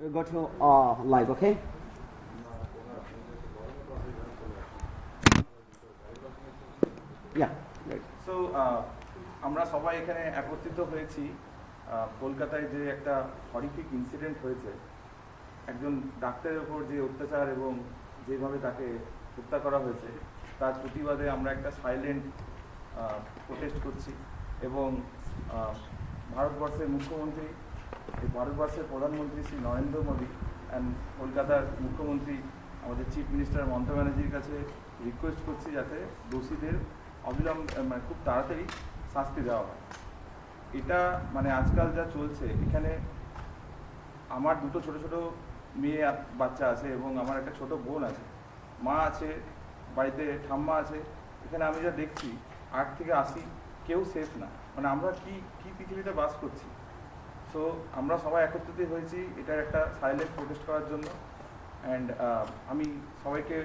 We go to live, okay? Yeah. Right. So আমরা সবাই এখানে একত্রিত হয়েছি কলকাতায় যে একটা হরিফিক ইনসিডেন্ট হয়েছে, একজন ডাক্তারের ওপর যে অত্যাচার এবং যেভাবে তাকে হত্যা করা হয়েছে তার প্রতিবাদে আমরা একটা সাইলেন্ট প্রোটেস্ট করছি। এবং ভারতবর্ষের মুখ্যমন্ত্রী, ভারতবর্ষের প্রধানমন্ত্রী শ্রী নরেন্দ্র মোদী অ্যান্ড কলকাতার মুখ্যমন্ত্রী আমাদের চিফ মিনিস্টার মমতা ব্যানার্জির কাছে রিকোয়েস্ট করছি যাতে দোষীদের অবিলম্বে খুব তাড়াতাড়ি শাস্তি দেওয়া হয়। এটা আজকাল যা চলছে, এখানে আমার দুটো ছোট ছোট মেয়ে বাচ্চা আছে এবং আমার একটা ছোট বোন আছে, মা আছে, বাড়িতে ঠাম্মা আছে। এখানে আমি যা দেখছি 8 থেকে 80 কেউ সেফ না। আমরা কি পৃথিবীতে বাস করছি। সো আমরা সবাই একত্রিত হয়েছি এটার একটা সাইলেন্ট প্রোটেস্ট করার জন্য। অ্যান্ড আমি সবাইকে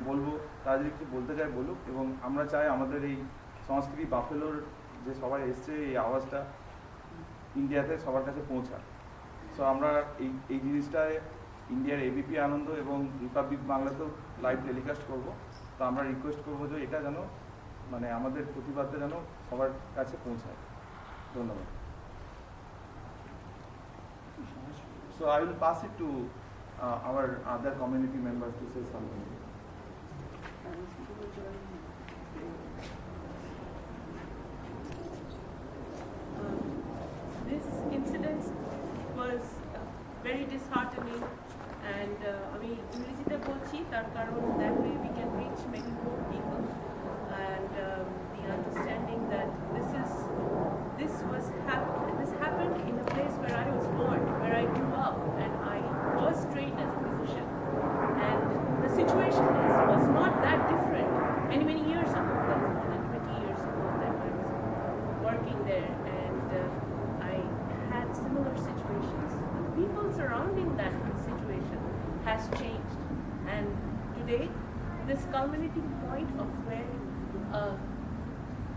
বলবো, তারা যদি কিছু বলতে চায় বলুক। এবং আমরা চাই আমাদের এই সংস্কৃতি বাফেলোর যে সবাই এসছে, এই আওয়াজটা ইন্ডিয়াতে সবার কাছে পৌঁছায়। সো আমরা এই জিনিসটায় ইন্ডিয়ার এবিপি আনন্দ এবং রিপাবলিক বাংলাতেও লাইভ টেলিকাস্ট করব। তো আমরা রিকোয়েস্ট করবো যে এটা যেন আমাদের প্রতিবাদটা যেন সবার কাছে পৌঁছায়। ধন্যবাদ। So I will pass it to our other community members to say something. This incident was very disheartening, and আমি ইংরেজিতে বলছি তার কারণ that way we can reach many more people, and the understanding that this happened in a place where I was born, where I grew up, and I was trained as a physician, and the situation was not that different many years ago. That's more than 20 years ago that I was working there, and I had similar situations. The people surrounding that situation has changed, and today this culminating point of where a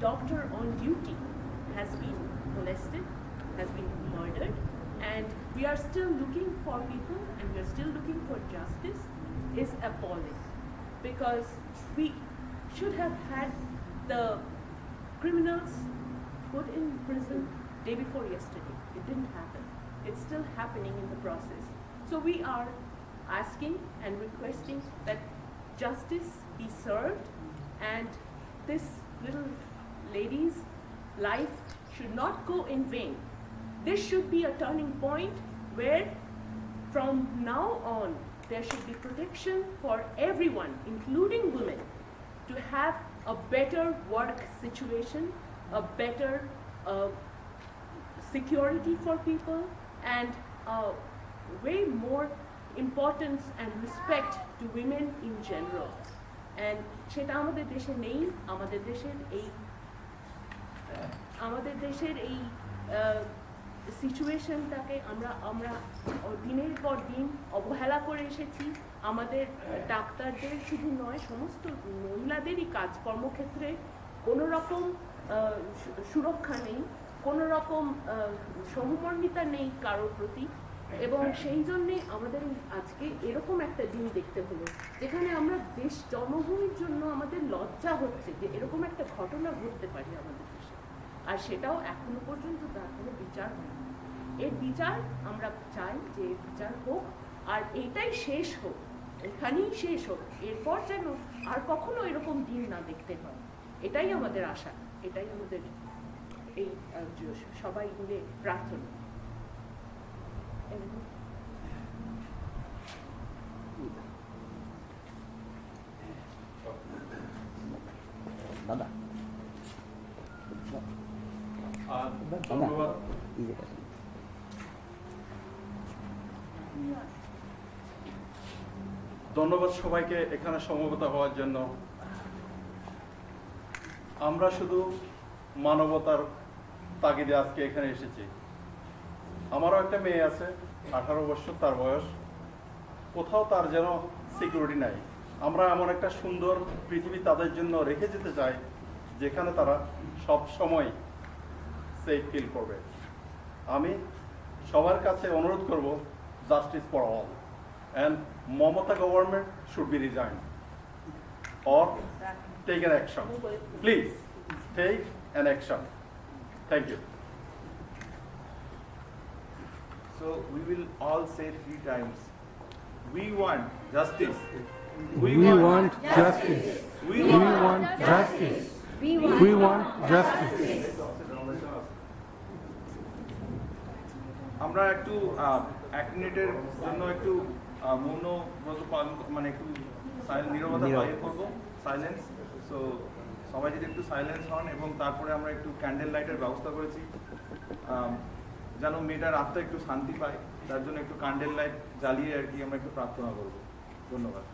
doctor on duty has been molested, has been murdered, and we are still looking for people and we are still looking for justice is appalling, because we should have had the criminals put in prison day before yesterday. It didn't happen. It's still happening in the process. So we are asking and requesting that justice be served, and this little lady's life should not go in vain. This should be a turning point where from now on there should be protection for everyone, including women, to have a better work situation, a better security for people, and way more importance and respect to women in general. And সেটা আমাদের দেশে নেই। আমাদের দেশের এই সিচুয়েশনটাকে আমরা দিনের পর দিন অবহেলা করে এসেছি। আমাদের ডাক্তারদের শুধু নয়, সমস্ত মহিলাদেরই কর্মক্ষেত্রে কোনো রকম সুরক্ষা নেই, কোনো রকম সহমর্মিতা নেই কারোর প্রতি। এবং সেই জন্যে আমাদের আজকে এরকম একটা দিন দেখতে হলো, যেখানে আমরা দেশ জন্মভূমির জন্য আমাদের লজ্জা হচ্ছে যে এরকম একটা ঘটনা ঘটতে পারে আমাদের দেশে, আর সেটাও এখনো পর্যন্ত তার কোনো বিচার হয়নি। এর বিচার আমরা চাই যে বিচার হোক, আর এইটাই শেষ হোক, এখানেই শেষ হোক। এরপর যেন আর কখনো এরকম দিন না দেখতে হয়, এটাই আমাদের আশা, এটাই আমাদের এই সবাই মিলে প্রার্থনা। দাদা ধন্যবাদ। ধন্যবাদ সবাইকে এখানে সমবেত হওয়ার জন্য। আমরা শুধু মানবতার তাগিদে আজকে এখানে এসেছি। আমারও একটা মেয়ে আছে, 18 বছর তার বয়স। কোথাও তার যেন সিকিউরিটি নাই। আমরা এমন একটা সুন্দর পৃথিবী তাদের জন্য রেখে যেতে চাই যেখানে তারা সব সময় সেফ ফিল করবে। আমি সবার কাছে অনুরোধ করব justice for all. And Mamata government should be resigned or take an action. Please take an action. Thank you. So we will all say 3 times. We want justice. We want justice. We We want justice. We want justice. আমরা একটু 1 মিনিটের জন্য একটু মৌন ব্রত পালন মানে একটু নীরবতা পালন করব, সাইলেন্স। সো সবাই যদি একটু সাইলেন্স হন এবং তারপরে আমরা একটু ক্যান্ডেল লাইটের ব্যবস্থা করেছি যেন মেয়েটার আত্মা একটু শান্তি পায়, তার জন্য একটু ক্যান্ডেল লাইট জ্বালিয়ে আর কি আমরা একটু প্রার্থনা করব। ধন্যবাদ।